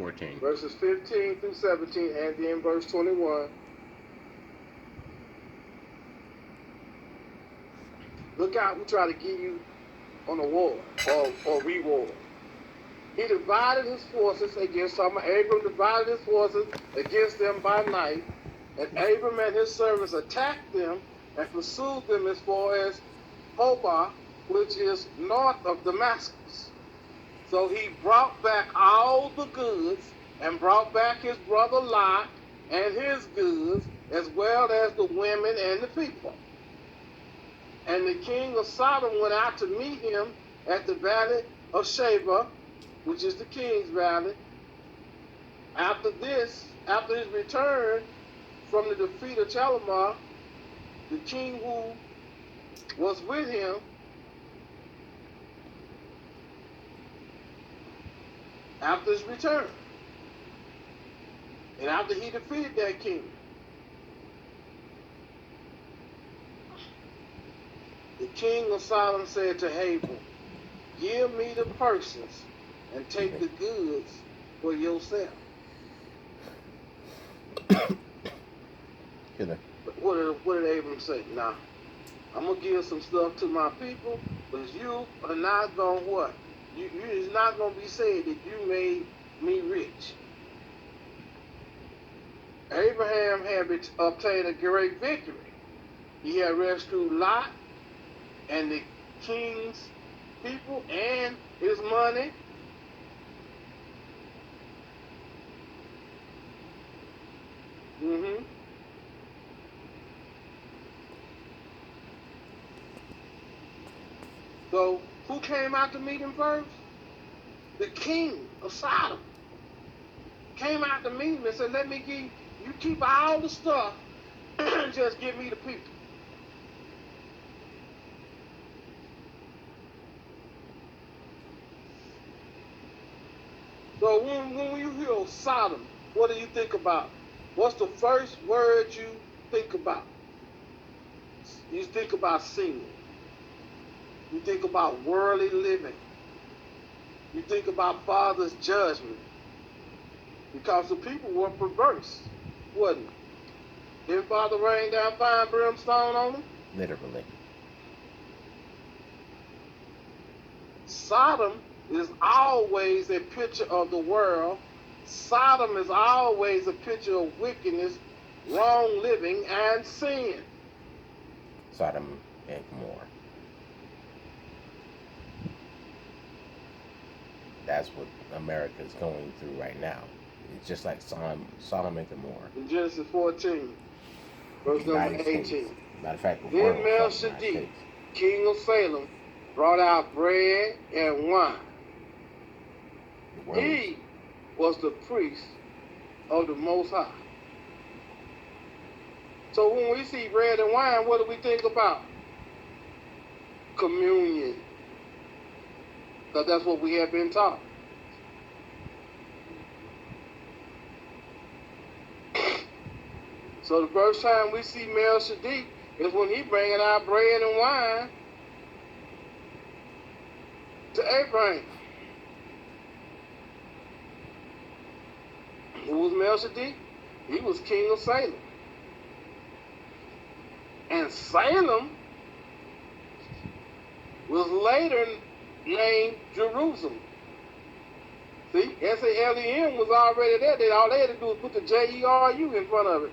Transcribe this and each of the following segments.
14. Verses 15 through 17, and then verse 21. Look out, we try to get you on a war or reward. He divided his forces against some. Abram divided his forces against them by night, and Abram and his servants attacked them and pursued them as far as Hobah, which is north of Damascus. So he brought back all the goods and brought back his brother Lot and his goods, as well as the women and the people. And the king of Sodom went out to meet him at the valley of Sheba, which is the king's valley. After his return from the defeat of Chalamar, the king who was with him after his return, and after he defeated that king, the king of Sodom said to Abram, "Give me the persons and take the goods for yourself." What did Abram say? Nah, I'm gonna give some stuff to my people, but you are not gonna what? It's not gonna be said that you made me rich. Abraham had obtained a great victory. He had rescued Lot and the king's people and his money. So who came out to meet him first? The king of Sodom came out to meet him and said, "Let me give you, keep all the stuff, just give me the people." So when you hear Sodom, what do you think about? What's the first word you think about? You think about sin. You think about worldly living. You think about Father's judgment. Because the people were perverse, wasn't it? Didn't Father rain down fire and brimstone on them? Literally. Sodom is always a picture of the world. Sodom is always a picture of wickedness, wrong living, and sin. Sodom and Gomorrah. That's what America is going through right now. It's just like Sodom and Gomorrah. In Genesis 14, verse number 18. Matter of fact, Then Melchizedek, king of Salem, brought out bread and wine. He was the priest of the Most High. So when we see bread and wine, what do we think about? Communion. Because that's what we have been taught. So the first time we see Melchizedek is when he bringing out bread and wine to Abraham. Who was Melchizedek? He was king of Salem. And Salem was later named Jerusalem. See, S-A-L-E-M was already there. All they had to do was put the J-E-R-U in front of it.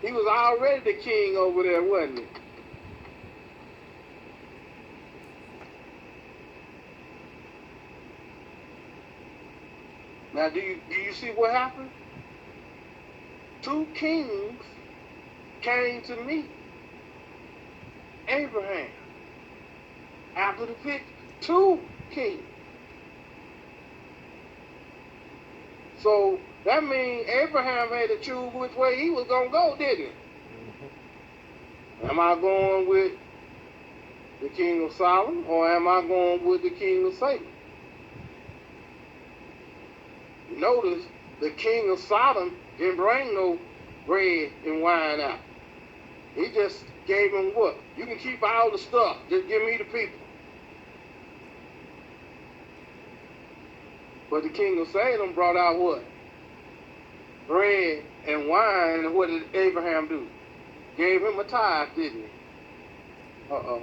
He was already the king over there, wasn't he? Now, do you see what happened? Two kings came to meet Abraham after the victory. Two kings. So that means Abraham had to choose which way he was going to go, didn't he? Mm-hmm. Am I going with the king of Sodom or am I going with the king of Salem? Notice the king of Sodom didn't bring no bread and wine out. He just gave him what? You can keep all the stuff. Just give me the people. But the king of Salem brought out what? Bread and wine. And what did Abraham do? Gave him a tithe, didn't he? Uh-oh.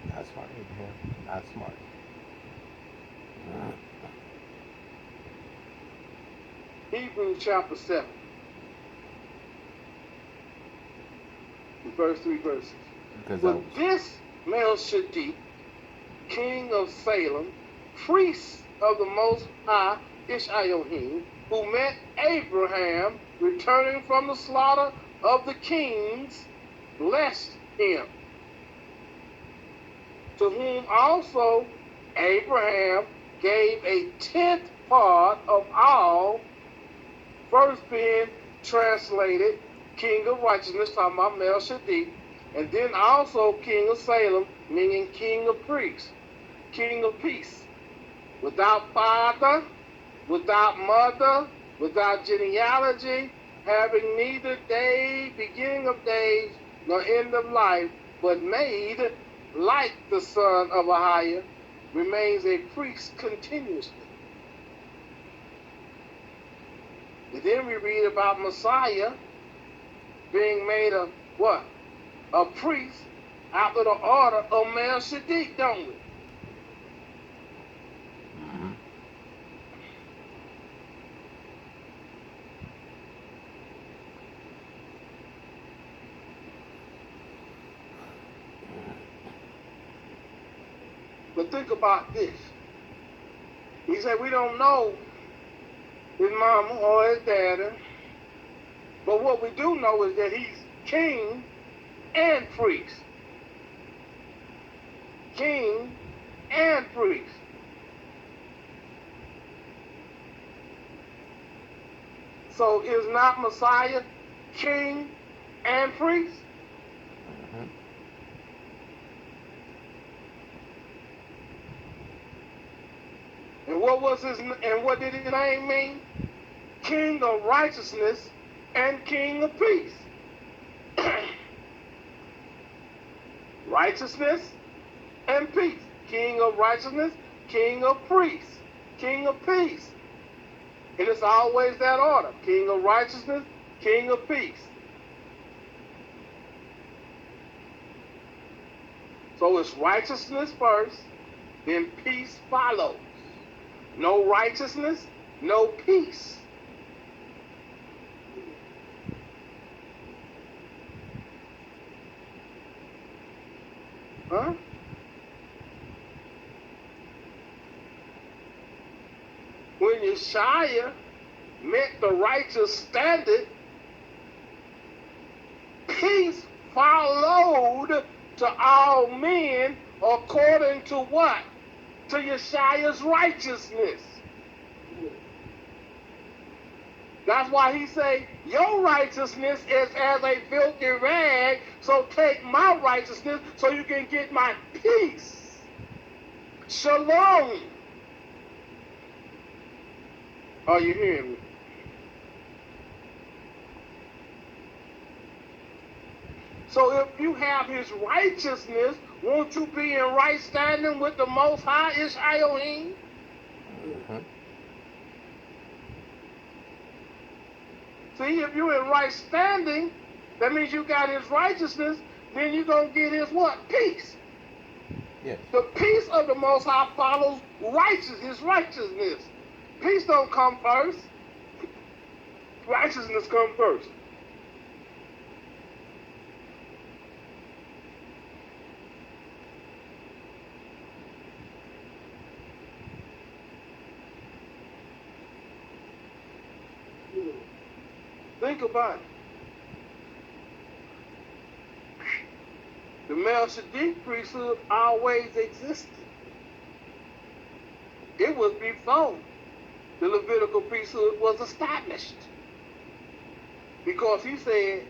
Not smart, Abraham. Not smart. Hebrews chapter 7, the first 3 verses. But this Melchizedek, king of Salem, priest of the Most High Elohim, who met Abraham returning from the slaughter of the kings, blessed him, to whom also Abraham gave a 10th part of all, first being translated king of righteousness, talking about Melchizedek, and then also king of Salem, meaning king of priests, king of peace, without father, without mother, without genealogy, having neither day, beginning of days, nor end of life, but made like the son of Ahiah, remains a priest continuously. And then we read about Messiah being made a what? A priest after the order of Melchizedek, don't we? Mm-hmm. But think about this. He said we don't know his mama or his daddy, but what we do know is that he's king and priest. King and priest. So is not Messiah king and priest? Mm-hmm. And what did his name mean? King of righteousness and king of peace. Righteousness and peace. King of righteousness, king of priests, king of peace. And it's always that order. King of righteousness, king of peace. So it's righteousness first, then peace follows. No righteousness, no peace. Huh? When Yeshua met the righteous standard, peace followed to all men according to what? To Yeshua's righteousness. That's why he say, your righteousness is as a filthy rag, so take my righteousness so you can get my peace. Shalom. Are you hearing me? So if you have his righteousness, won't you be in right standing with the Most High Elohim? Mm-hmm. See, if you're in right standing, that means you got his righteousness, then you're going to get his what? Peace. Yes. The peace of the Most High follows his righteousness. Peace don't come first. Righteousness comes first. Think about it. The Melchizedek priesthood always existed. It was before the Levitical priesthood was established. Because he said,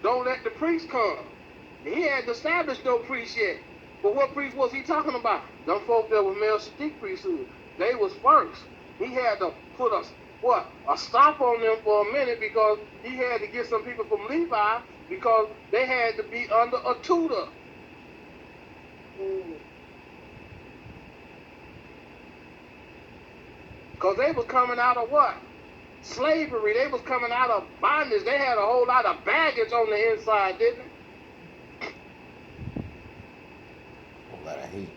don't let the priest come. And he hadn't established no priest yet. But what priest was he talking about? Them folk that was Melchizedek priesthood. They was first. He had to put a stop on them for a minute because he had to get some people from Levi because they had to be under a tutor. Because they was coming out of what? Slavery. They was coming out of bondage. They had a whole lot of baggage on the inside, didn't they? A whole lot of hate.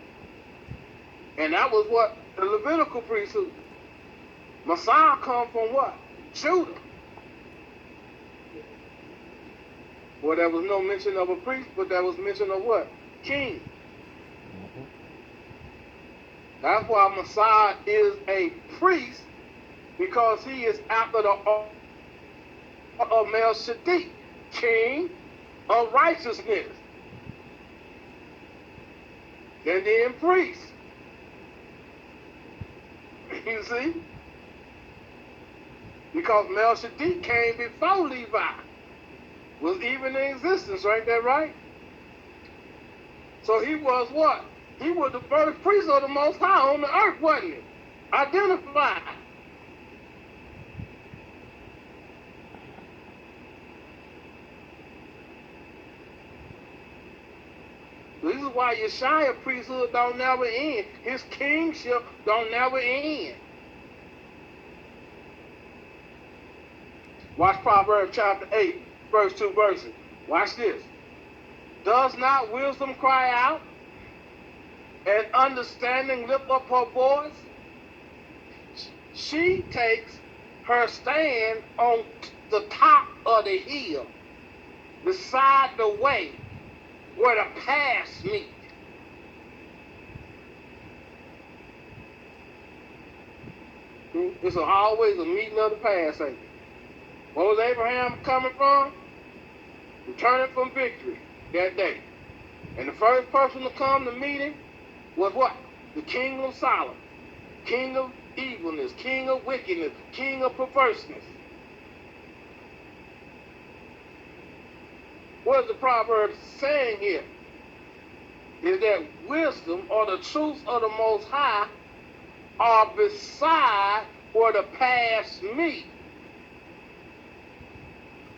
And that was what? The Levitical priesthood. Messiah come from what? Judah. Well, there was no mention of a priest, but there was mention of what? King. Mm-hmm. That's why Messiah is a priest, because he is after the order of Melchizedek, king of righteousness. And then priest. You see? Because Melchizedek came before Levi. Was even in existence, right? That right? So he was what? He was the first priest of the Most High on the earth, wasn't he? Identified. This is why Yeshua priesthood don't never end. His kingship don't never end. Watch Proverbs chapter 8, first 2 verses. Watch this. Does not wisdom cry out, and understanding lift up her voice? She takes her stand on the top of the hill, beside the way where the paths meet. It's always a meeting of the paths, ain't it? Where was Abraham coming from? Returning from victory that day. And the first person to come to meet him was what? The king of Solomon. King of evilness, king of wickedness, king of perverseness. What is the Proverbs saying here? Is that wisdom or the truths of the Most High are beside where the paths meet.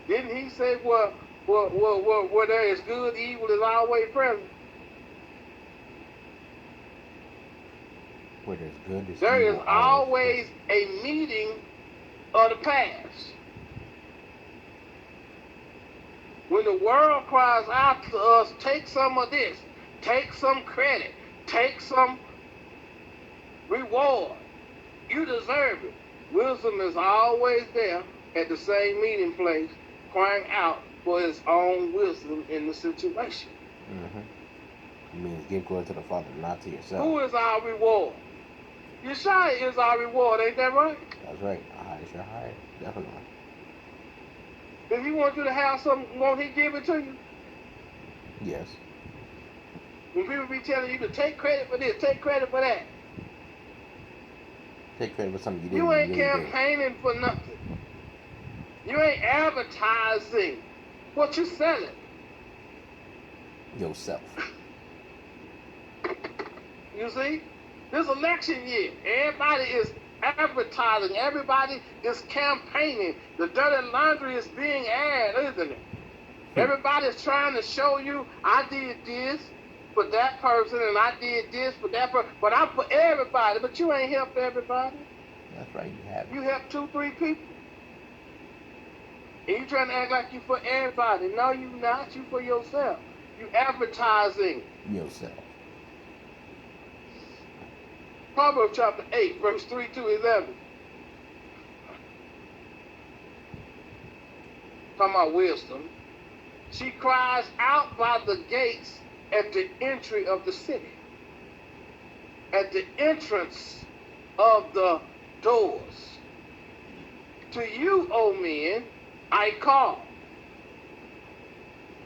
Didn't he say where there is good, evil is always present? Where there's good, there's there evil, is always a meeting of the paths. When the world cries out to us, take some of this, take some credit, take some reward, you deserve it. Wisdom is always there at the same meeting place, crying out for his own wisdom in the situation. Mm-hmm. It means give glory to the Father, not to yourself. Who is our reward? Yeshua is our reward, ain't that right? That's right. It's your higher, definitely. If he wants you to have something, won't he give it to you? Yes. When people be telling you to take credit for this, take credit for that. Take credit for something you did. You ain't really campaigning for nothing. You ain't advertising what you selling. Yourself. You see? This election year, everybody is advertising. Everybody is campaigning. The dirty laundry is being aired, isn't it? Everybody's trying to show you, I did this for that person, and I did this for that person, but I'm for everybody. But you ain't helped everybody. That's right, you haven't. You helped 2, 3 people. And you trying to act like you for everybody. No, you not. You for yourself. You advertising. Yourself. Proverbs chapter 8, verse 3 to 11. Talking about wisdom. She cries out by the gates at the entry of the city. At the entrance of the doors. To you, O men, I call.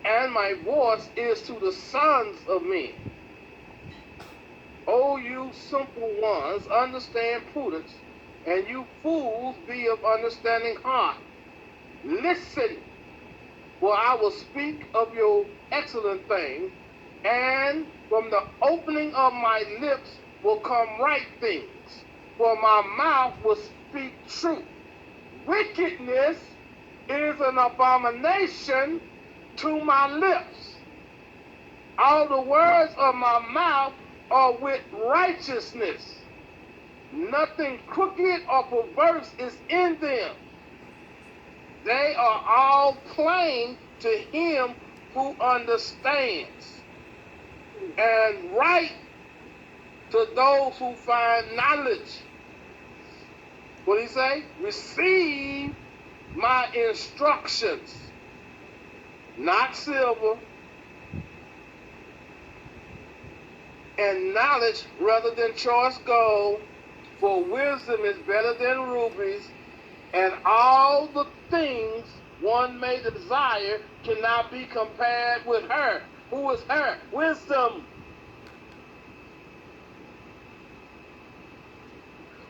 And my voice is to the sons of men. O you simple ones, understand prudence, and you fools, be of understanding heart. Listen, for I will speak of your excellent things, and from the opening of my lips will come right things, for my mouth will speak truth. Wickedness is an abomination to my lips. All the words of my mouth are with righteousness. Nothing crooked or perverse is in them. They are all plain to him who understands, and right to those who find knowledge. What did he say? Receive my instructions, not silver, and knowledge rather than choice gold, for wisdom is better than rubies, and all the things one may desire cannot be compared with her. Who is her? Wisdom.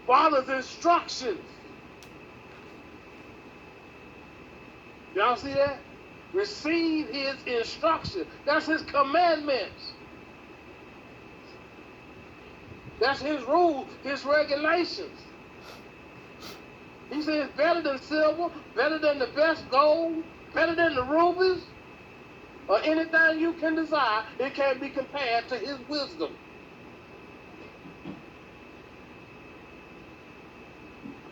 Father's instructions. Y'all see that? Receive his instruction. That's his commandments. That's his rules, his regulations. He says better than silver, better than the best gold, better than the rubies, or anything you can desire. It can't be compared to his wisdom.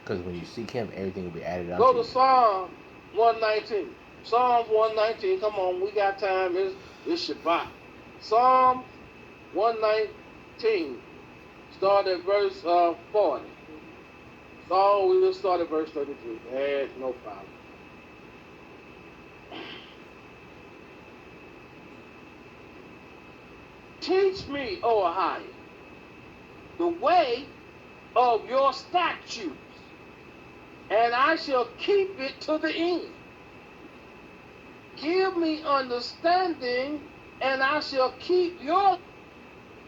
Because when you seek him, everything will be added Go unto to you. Psalm 119. Psalms 119. Come on, we got time. It's Shabbat. Psalm 119. Start at verse 40. So we'll start at verse 33. There's no problem. Teach me, O Ahia, the way of your statutes, and I shall keep it to the end. Give me understanding, and I shall keep your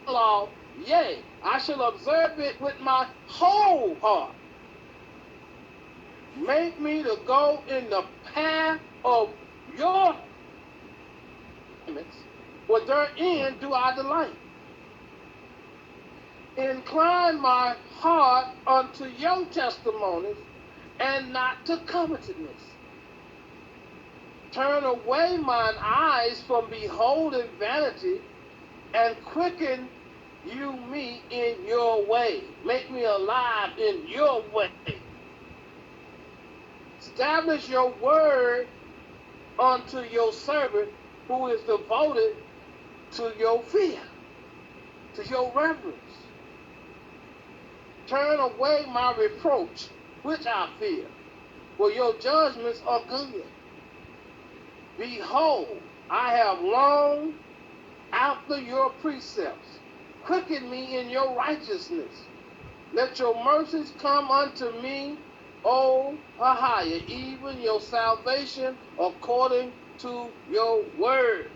law. Yea, I shall observe it with my whole heart. Make me to go in the path of your commandments, for therein do I delight. Incline my heart unto your testimonies, and not to covetousness. Turn away mine eyes from beholding vanity, and quicken you me in your way. Make me alive in your way. Establish your word unto your servant who is devoted to your fear, to your reverence. Turn away my reproach, which I fear, for your judgments are good. Behold, I have longed after your precepts. Quicken me in your righteousness. Let your mercies come unto me, O Ahia, even your salvation according to your word.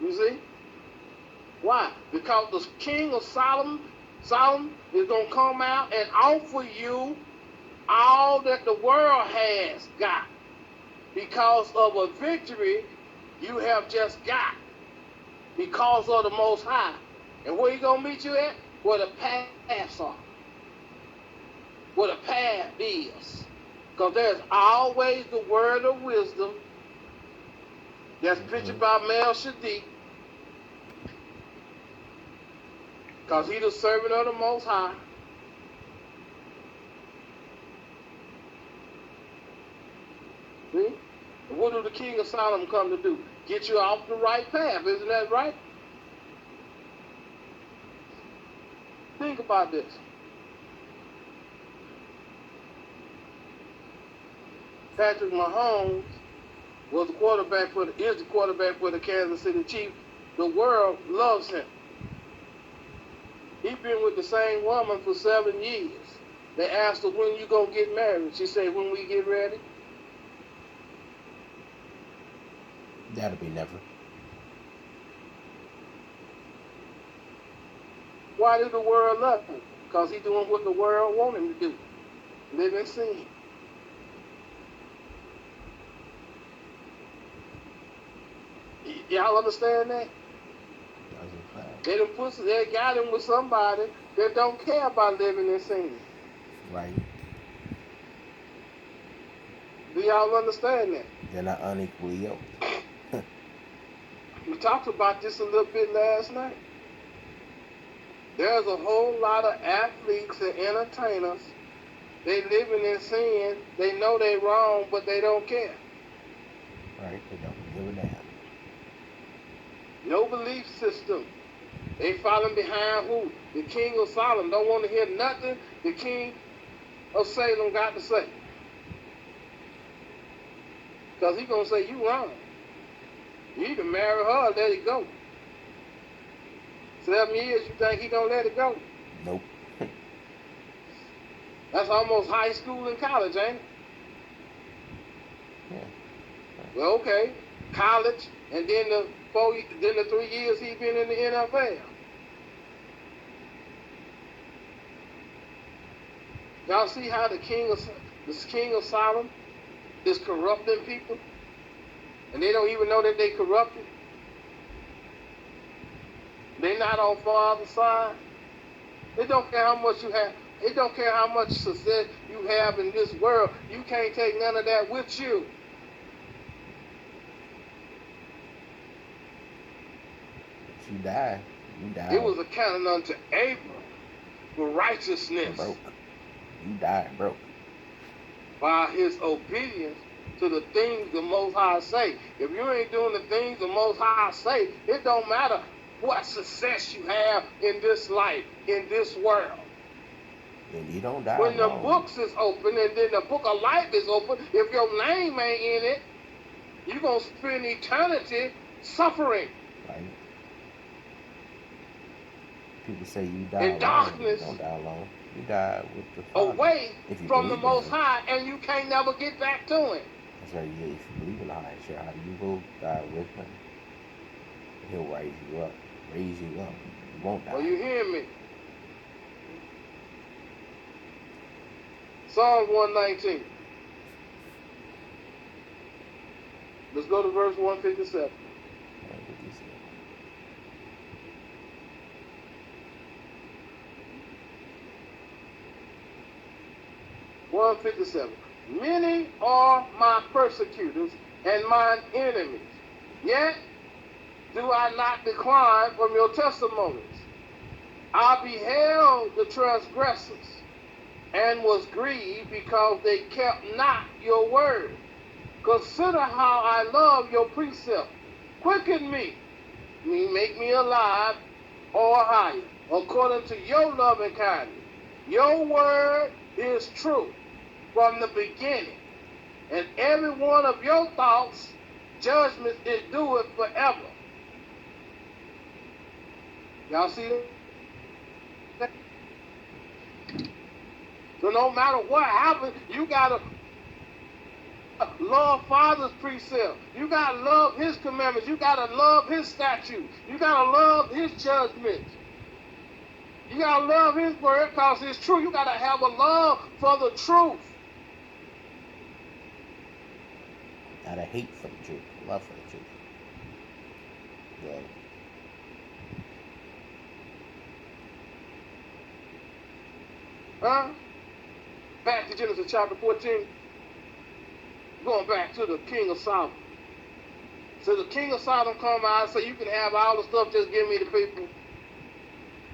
You see? Why? Because the king of Solomon is going to come out and offer you all that the world has got because of a victory you have just got because of the Most High. And where he going to meet you at? Where the paths are. Where the path is. Because there's always the word of wisdom that's pictured by Melchizedek. Because he's the servant of the Most High. See? And what do the king of Solomon come to do? Get you off the right path. Isn't that right? Think about this. Patrick Mahomes is the quarterback for the Kansas City Chiefs. The world loves him. He's been with the same woman for 7 years. They asked her, when you gonna get married? She said, when we get ready. That'll be never. Why did the world love him? Because he's doing what the world want him to do. Live in sin. Y'all understand that? They got him with somebody that don't care about living in sin. Right. Do y'all understand that? They're not unequally yoked. We talked about this a little bit last night. There's a whole lot of athletes and entertainers. They living in sin. They know they wrong, but they don't care. Right? They don't give a damn. No belief system. They falling behind who? The king of Solomon. Don't want to hear nothing the king of Salem got to say. Because he going to say, you wrong. You need to marry her, let it go. 7 years, you think he going to let it go? Nope. That's almost high school and college, ain't it? Yeah. Well, okay. College, and then the 3 years he been in the NFL. Y'all see how the king of Solomon is corrupting people? And they don't even know that they corrupted. They're not on Father's side. It don't care how much you have. It don't care how much success you have in this world. You can't take none of that with you. If you die, you die. It was accounted unto Abram for righteousness. Broke. You die broke. By his obedience to the things the Most High say. If you ain't doing the things the Most High say, it don't matter what success you have in this life, in this world. And you don't die When the alone. books is open and then the book of life is open, if your name ain't in it, you're going to spend eternity suffering. Right? People say you die In alone. darkness. You don't die alone. You die with the Father. Away If you from the believe Most in Him. High, and you can't never get back to Him. That's right. Yeah, if you believe in the highest, sure, how do you go die with Him? He'll raise you up. Raise you up. You won't die. Are you hearing me? Psalm 119. Let's go to verse 157. 157. Many are my persecutors and mine enemies, yet do I not decline from your testimonies. I beheld the transgressors and was grieved because they kept not your word. Consider how I love your precept. Quicken me, make me alive or higher, according to your loving kindness. Your word is true from the beginning, and every one of your thoughts, judgment is due forever. Y'all see that? So no matter what happens, you gotta love Father's precept. You gotta love His commandments. You gotta love His statutes. You gotta love His judgments. You gotta love His word because it's true. You gotta have a love for the truth. Not a hate for the truth, love for the truth. Yeah. Huh? Back to Genesis chapter 14. Going back to the king of Sodom. So the king of Sodom come out and say, you can have all the stuff, just give me the people.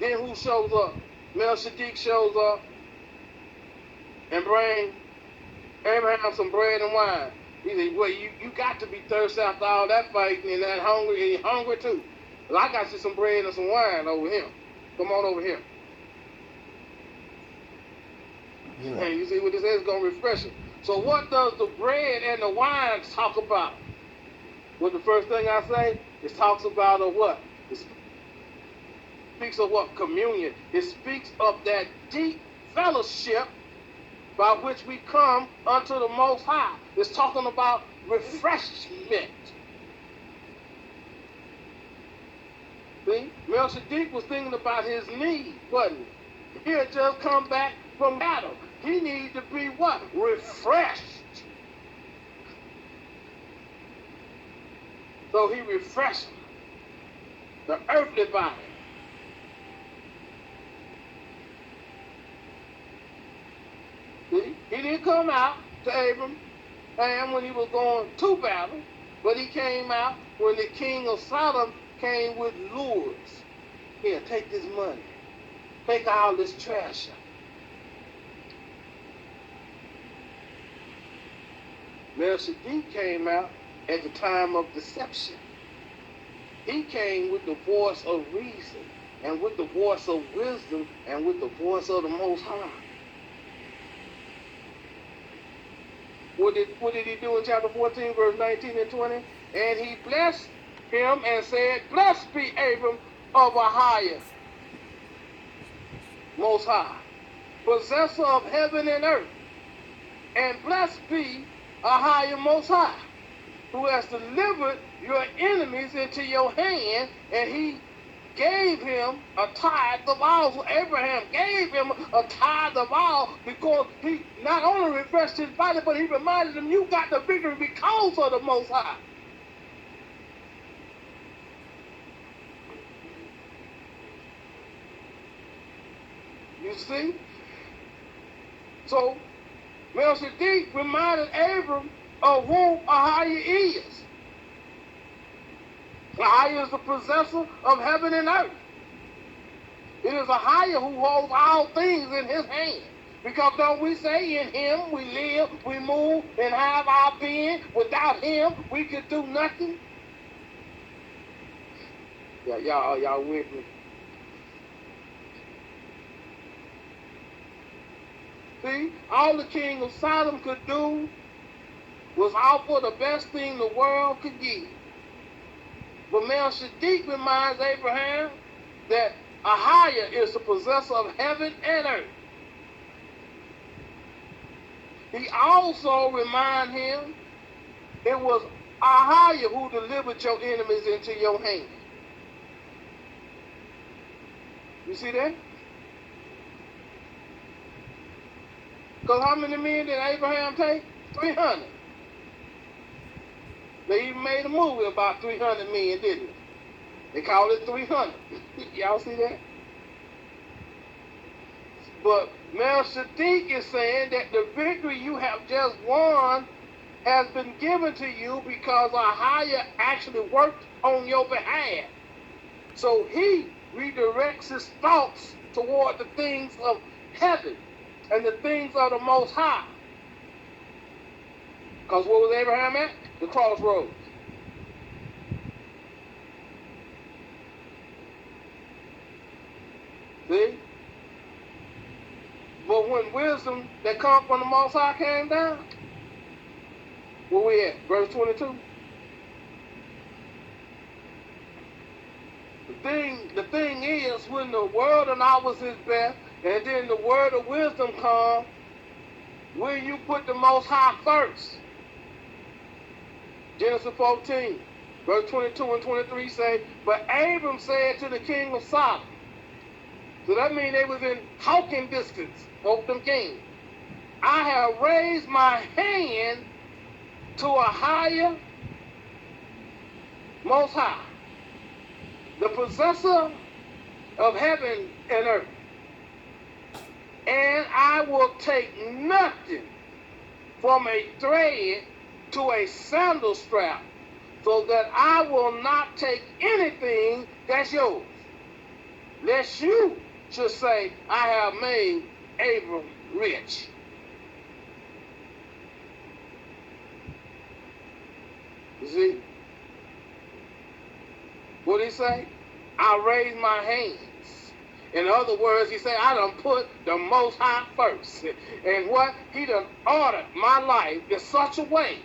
Then who shows up? Melchizedek shows up and bring Abraham some bread and wine. He said, well, you got to be thirsty after all that fighting and that hungry, and you're hungry too. Well, I got you some bread and some wine over here. Come on over here. Yeah. And you see what this is going to refresh it. So what does the bread and the wine talk about? Well, the first thing I say, it talks about a what? It speaks of what? Communion. It speaks of that deep fellowship by which we come unto the Most High. It's talking about refreshment. See? Melchizedek was thinking about his need, wasn't he? He had just come back from battle. He needed to be what? Refreshed. So he refreshed the earthly body. See? He didn't come out to Abraham when he was going to battle, But he came out when the king of Sodom came with lures. Here, take this money. Take all this treasure. Melchizedek came out at the time of deception. He came with the voice of reason, and with the voice of wisdom, and with the voice of the Most High. What did he do in chapter 14, verse 19 and 20? And he blessed him and said, Blessed be Abram of a higher, Most High, possessor of heaven and earth, and blessed be a higher Most High, who has delivered your enemies into your hand, and he gave him a tithe of all. So Abraham gave him a tithe of all because he not only refreshed his body, but he reminded him, you got the victory because of the Most High. You see? So Melchizedek reminded Abram of who Ahiah is. Ahiah is the possessor of heaven and earth. It is Ahiah who holds all things in his hand. Because don't we say in him we live, we move, and have our being? Without him we could do nothing. Yeah, y'all with me? See, all the king of Sodom could do was offer the best thing the world could give. But Melchizedek reminds Abraham that Ahiah is the possessor of heaven and earth. He also reminds him it was Ahiah who delivered your enemies into your hand. You see that? Because how many men did Abraham take? 300. They even made a movie about 300 men, didn't they? They called it 300. Y'all see that? But Melchizedek is saying that the victory you have just won has been given to you because Ahiah actually worked on your behalf. So he redirects his thoughts toward the things of heaven and the things of the Most High. Because what was Abraham at? The crossroads. See? But when wisdom that comes from the Most High came down, where we at? Verse 22. The thing is, when the word of knowledge is best, and then the word of wisdom comes, will you put the Most High first? Genesis 14, verse 22 and 23 say, But Abram said to the king of Sodom. So that means they was in talking distance of them king. I have raised my hand to a higher, Most High, the possessor of heaven and earth. And I will take nothing from a thread to a sandal strap, so that I will not take anything that's yours, lest you should say, I have made Abram rich. You see? What did he say? I raise my hands. In other words, he said, I done put the Most High first. And what? He done ordered my life in such a way